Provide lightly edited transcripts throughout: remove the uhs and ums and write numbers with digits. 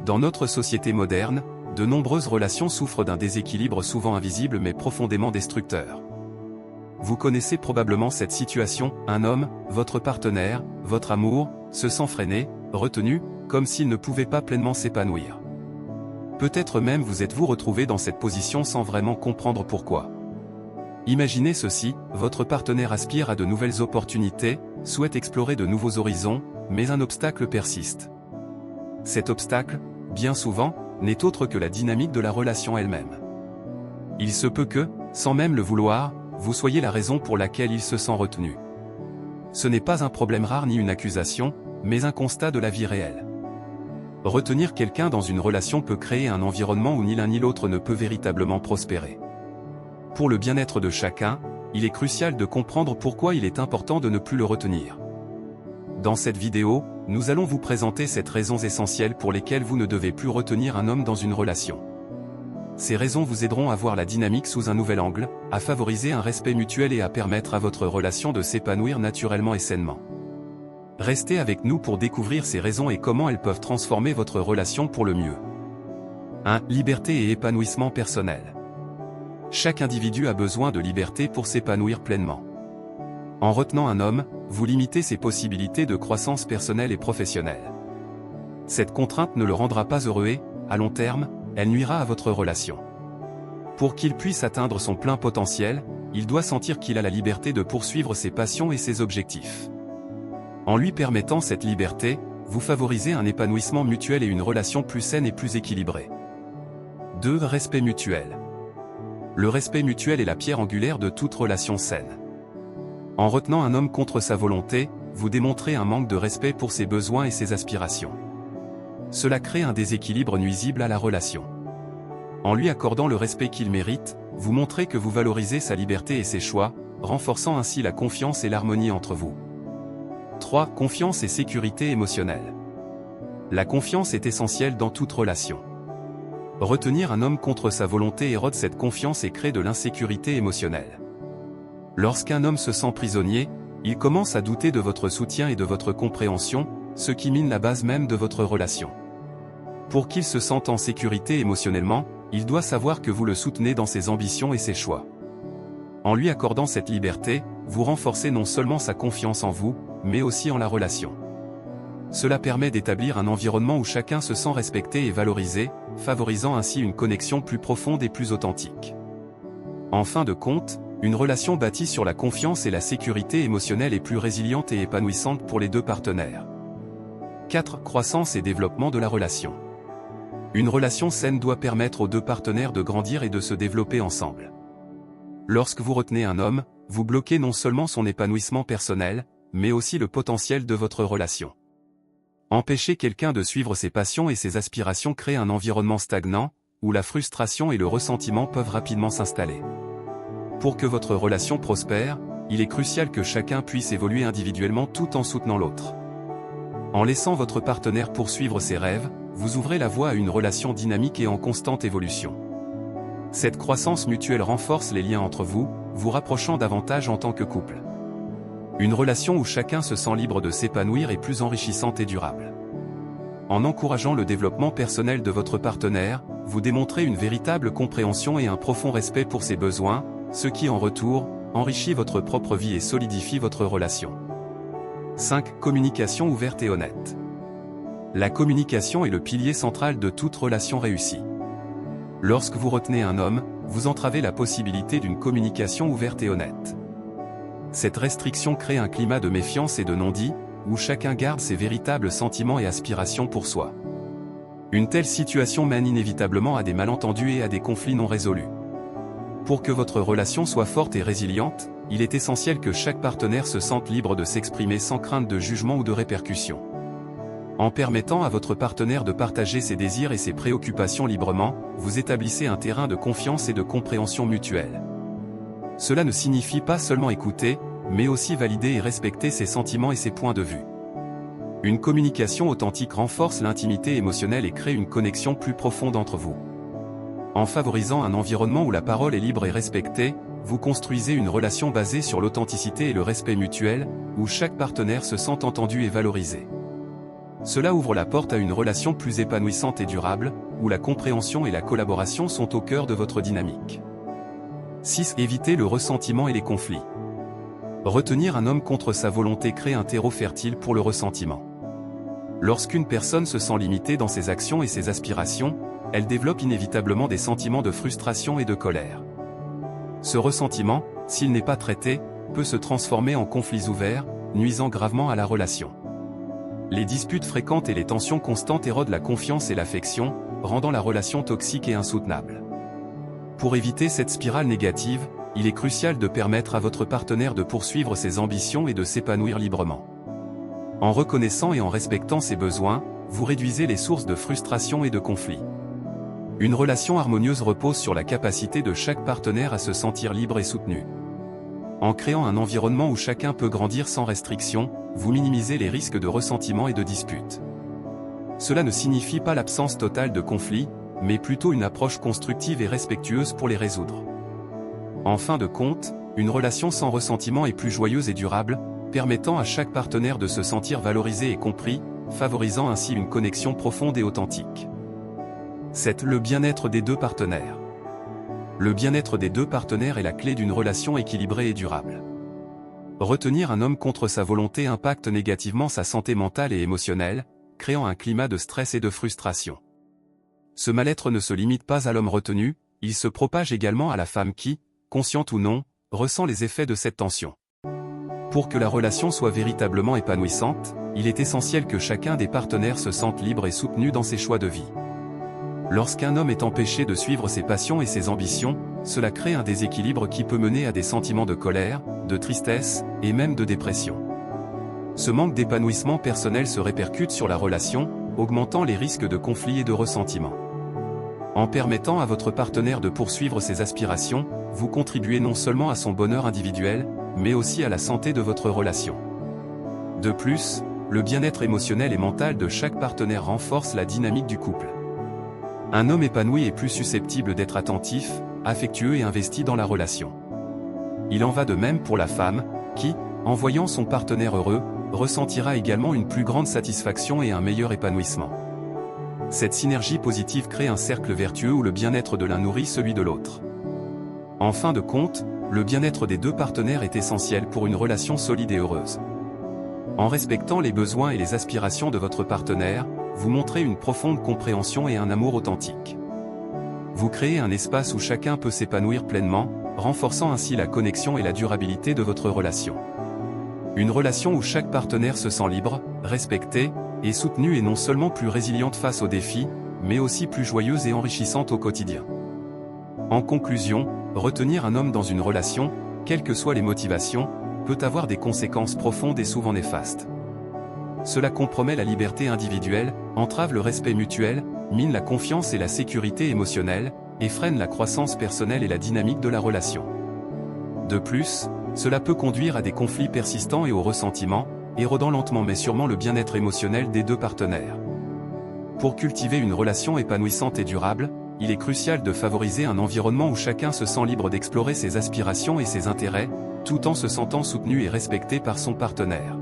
Dans notre société moderne, de nombreuses relations souffrent d'un déséquilibre souvent invisible mais profondément destructeur. Vous connaissez probablement cette situation, un homme, votre partenaire, votre amour, se sent freiné, retenu, comme s'il ne pouvait pas pleinement s'épanouir. Peut-être même vous êtes-vous retrouvé dans cette position sans vraiment comprendre pourquoi. Imaginez ceci, votre partenaire aspire à de nouvelles opportunités, souhaite explorer de nouveaux horizons, mais un obstacle persiste. Cet obstacle, bien souvent, n'est autre que la dynamique de la relation elle-même. Il se peut que, sans même le vouloir, vous soyez la raison pour laquelle il se sent retenu. Ce n'est pas un problème rare ni une accusation, mais un constat de la vie réelle. Retenir quelqu'un dans une relation peut créer un environnement où ni l'un ni l'autre ne peut véritablement prospérer. Pour le bien-être de chacun, il est crucial de comprendre pourquoi il est important de ne plus le retenir. Dans cette vidéo, nous allons vous présenter ces raisons essentielles pour lesquelles vous ne devez plus retenir un homme dans une relation. Ces raisons vous aideront à voir la dynamique sous un nouvel angle, à favoriser un respect mutuel et à permettre à votre relation de s'épanouir naturellement et sainement. Restez avec nous pour découvrir ces raisons et comment elles peuvent transformer votre relation pour le mieux. 1. Liberté et épanouissement personnel. Chaque individu a besoin de liberté pour s'épanouir pleinement. En retenant un homme, vous limitez ses possibilités de croissance personnelle et professionnelle. Cette contrainte ne le rendra pas heureux et, à long terme, elle nuira à votre relation. Pour qu'il puisse atteindre son plein potentiel, il doit sentir qu'il a la liberté de poursuivre ses passions et ses objectifs. En lui permettant cette liberté, vous favorisez un épanouissement mutuel et une relation plus saine et plus équilibrée. 2. Respect mutuel. Le respect mutuel est la pierre angulaire de toute relation saine. En retenant un homme contre sa volonté, vous démontrez un manque de respect pour ses besoins et ses aspirations. Cela crée un déséquilibre nuisible à la relation. En lui accordant le respect qu'il mérite, vous montrez que vous valorisez sa liberté et ses choix, renforçant ainsi la confiance et l'harmonie entre vous. 3. Confiance et sécurité émotionnelle. La confiance est essentielle dans toute relation. Retenir un homme contre sa volonté érode cette confiance et crée de l'insécurité émotionnelle. Lorsqu'un homme se sent prisonnier, il commence à douter de votre soutien et de votre compréhension, ce qui mine la base même de votre relation. Pour qu'il se sente en sécurité émotionnellement, il doit savoir que vous le soutenez dans ses ambitions et ses choix. En lui accordant cette liberté, vous renforcez non seulement sa confiance en vous, mais aussi en la relation. Cela permet d'établir un environnement où chacun se sent respecté et valorisé, favorisant ainsi une connexion plus profonde et plus authentique. En fin de compte, une relation bâtie sur la confiance et la sécurité émotionnelle est plus résiliente et épanouissante pour les deux partenaires. 4. Croissance et développement de la relation. Une relation saine doit permettre aux deux partenaires de grandir et de se développer ensemble. Lorsque vous retenez un homme, vous bloquez non seulement son épanouissement personnel, mais aussi le potentiel de votre relation. Empêcher quelqu'un de suivre ses passions et ses aspirations crée un environnement stagnant, où la frustration et le ressentiment peuvent rapidement s'installer. Pour que votre relation prospère, il est crucial que chacun puisse évoluer individuellement tout en soutenant l'autre. En laissant votre partenaire poursuivre ses rêves, vous ouvrez la voie à une relation dynamique et en constante évolution. Cette croissance mutuelle renforce les liens entre vous, vous rapprochant davantage en tant que couple. Une relation où chacun se sent libre de s'épanouir est plus enrichissante et durable. En encourageant le développement personnel de votre partenaire, vous démontrez une véritable compréhension et un profond respect pour ses besoins, ce qui en retour, enrichit votre propre vie et solidifie votre relation. 5. Communication ouverte et honnête. La communication est le pilier central de toute relation réussie. Lorsque vous retenez un homme, vous entravez la possibilité d'une communication ouverte et honnête. Cette restriction crée un climat de méfiance et de non-dit, où chacun garde ses véritables sentiments et aspirations pour soi. Une telle situation mène inévitablement à des malentendus et à des conflits non résolus. Pour que votre relation soit forte et résiliente, il est essentiel que chaque partenaire se sente libre de s'exprimer sans crainte de jugement ou de répercussions. En permettant à votre partenaire de partager ses désirs et ses préoccupations librement, vous établissez un terrain de confiance et de compréhension mutuelle. Cela ne signifie pas seulement écouter, mais aussi valider et respecter ses sentiments et ses points de vue. Une communication authentique renforce l'intimité émotionnelle et crée une connexion plus profonde entre vous. En favorisant un environnement où la parole est libre et respectée, vous construisez une relation basée sur l'authenticité et le respect mutuel, où chaque partenaire se sent entendu et valorisé. Cela ouvre la porte à une relation plus épanouissante et durable, où la compréhension et la collaboration sont au cœur de votre dynamique. 6. Évitez le ressentiment et les conflits. Retenir un homme contre sa volonté crée un terreau fertile pour le ressentiment. Lorsqu'une personne se sent limitée dans ses actions et ses aspirations, elle développe inévitablement des sentiments de frustration et de colère. Ce ressentiment, s'il n'est pas traité, peut se transformer en conflits ouverts, nuisant gravement à la relation. Les disputes fréquentes et les tensions constantes érodent la confiance et l'affection, rendant la relation toxique et insoutenable. Pour éviter cette spirale négative, il est crucial de permettre à votre partenaire de poursuivre ses ambitions et de s'épanouir librement. En reconnaissant et en respectant ses besoins, vous réduisez les sources de frustration et de conflit. Une relation harmonieuse repose sur la capacité de chaque partenaire à se sentir libre et soutenu. En créant un environnement où chacun peut grandir sans restriction, vous minimisez les risques de ressentiment et de disputes. Cela ne signifie pas l'absence totale de conflits, mais plutôt une approche constructive et respectueuse pour les résoudre. En fin de compte, une relation sans ressentiment est plus joyeuse et durable, permettant à chaque partenaire de se sentir valorisé et compris, favorisant ainsi une connexion profonde et authentique. 7. Le bien-être des deux partenaires. Le bien-être des deux partenaires est la clé d'une relation équilibrée et durable. Retenir un homme contre sa volonté impacte négativement sa santé mentale et émotionnelle, créant un climat de stress et de frustration. Ce mal-être ne se limite pas à l'homme retenu, il se propage également à la femme qui, consciente ou non, ressent les effets de cette tension. Pour que la relation soit véritablement épanouissante, il est essentiel que chacun des partenaires se sente libre et soutenu dans ses choix de vie. Lorsqu'un homme est empêché de suivre ses passions et ses ambitions, cela crée un déséquilibre qui peut mener à des sentiments de colère, de tristesse, et même de dépression. Ce manque d'épanouissement personnel se répercute sur la relation, augmentant les risques de conflits et de ressentiment. En permettant à votre partenaire de poursuivre ses aspirations, vous contribuez non seulement à son bonheur individuel, mais aussi à la santé de votre relation. De plus, le bien-être émotionnel et mental de chaque partenaire renforce la dynamique du couple. Un homme épanoui est plus susceptible d'être attentif, affectueux et investi dans la relation. Il en va de même pour la femme, qui, en voyant son partenaire heureux, ressentira également une plus grande satisfaction et un meilleur épanouissement. Cette synergie positive crée un cercle vertueux où le bien-être de l'un nourrit celui de l'autre. En fin de compte, le bien-être des deux partenaires est essentiel pour une relation solide et heureuse. En respectant les besoins et les aspirations de votre partenaire, vous montrez une profonde compréhension et un amour authentique. Vous créez un espace où chacun peut s'épanouir pleinement, renforçant ainsi la connexion et la durabilité de votre relation. Une relation où chaque partenaire se sent libre, respecté, et soutenu est non seulement plus résiliente face aux défis, mais aussi plus joyeuse et enrichissante au quotidien. En conclusion, retenir un homme dans une relation, quelles que soient les motivations, peut avoir des conséquences profondes et souvent néfastes. Cela compromet la liberté individuelle, entrave le respect mutuel, mine la confiance et la sécurité émotionnelle, et freine la croissance personnelle et la dynamique de la relation. De plus, cela peut conduire à des conflits persistants et au ressentiment, érodant lentement mais sûrement le bien-être émotionnel des deux partenaires. Pour cultiver une relation épanouissante et durable, il est crucial de favoriser un environnement où chacun se sent libre d'explorer ses aspirations et ses intérêts, tout en se sentant soutenu et respecté par son partenaire.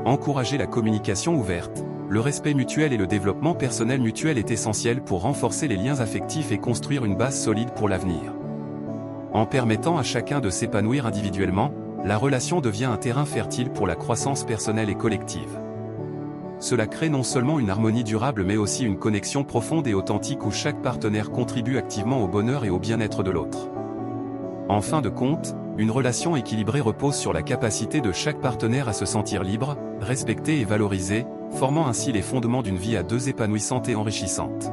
Encourager la communication ouverte, le respect mutuel et le développement personnel mutuel est essentiel pour renforcer les liens affectifs et construire une base solide pour l'avenir. En permettant à chacun de s'épanouir individuellement, la relation devient un terrain fertile pour la croissance personnelle et collective. Cela crée non seulement une harmonie durable mais aussi une connexion profonde et authentique où chaque partenaire contribue activement au bonheur et au bien-être de l'autre. En fin de compte, une relation équilibrée repose sur la capacité de chaque partenaire à se sentir libre, respecté et valorisé, formant ainsi les fondements d'une vie à deux épanouissante et enrichissante.